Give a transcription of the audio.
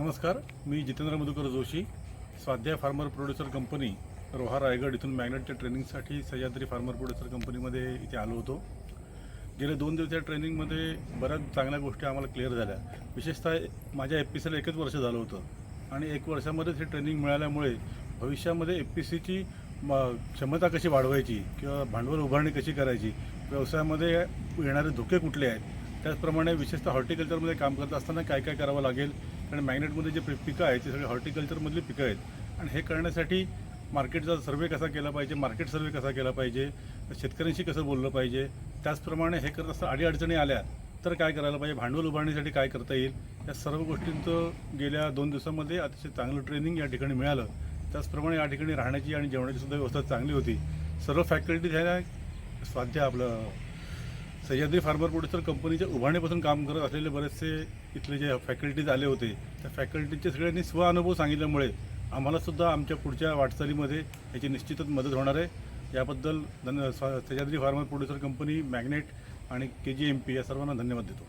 नमस्कार, मी जितेंद्र मधुकर जोशी, स्वाध्याय farmer producer company, Roha Raigad इथून मॅग्नेटच्या ट्रेनिंगसाठी सह्याद्री फार्मर प्रोड्युसर कंपनीमध्ये इथे आलो होतो। गेले 2 दिवसाच्या ट्रेनिंगमध्ये बऱ्याच चांगल्या गोष्टी आम्हाला क्लिअर झाल्या। विशेषतः माझ्या एफपीसीला 1 वर्ष झालं होतं आणि 1 वर्षामध्येच हे ट्रेनिंग मिळाल्यामुळे भविष्यामध्ये एफपीसीची क्षमता कशी वाढवायची किंवा भांडवल उभारणी कशी करायची, व्यवसायामध्ये येणारे धोके कुठले आहेत, त्याचप्रमाणे विशेषतः हॉर्टिकल्चरमध्ये काम करत असताना काय काय करावं लागेल, कारण मॅग्नेटमध्ये जे पिकं आहेत ते सगळे हॉर्टिकल्चरमधली पिकं आहेत आणि हे करण्यासाठी मार्केटचा सर्वे कसा केला पाहिजे, मार्केट सर्वे कसा केला पाहिजे, शेतकऱ्यांशी कसं बोललं पाहिजे, त्याचप्रमाणे हे करत असताना अडीअडचणी आल्या तर काय करायला पाहिजे, भांडवल उभारण्यासाठी काय करता येईल, या सर्व गोष्टींचं गेल्या 2 दिवसांमध्ये अतिशय चांगलं ट्रेनिंग या ठिकाणी मिळालं। त्याचप्रमाणे या ठिकाणी राहण्याची आणि जेवणाची सुद्धा व्यवस्था चांगली होती। सर्व फॅकल्टीज ह्या स्वाध्याय आपलं सह्याद्री फार्मर प्रोड्युसर कंपनीच्या उभारणीपासून काम करत असलेले बरेचसे इथले जे फॅकल्टीज आले होते, त्या फॅकल्टीचे सगळ्यांनी स्वअनुभव सांगितल्यामुळे आम्हालासुद्धा आमच्या पुढच्या वाटचालीमध्ये याची निश्चितच मदत होणार आहे। याबद्दल Sahyadri farmer producer company, magnet आणि KGMP या सर्वांना धन्यवाद देतो।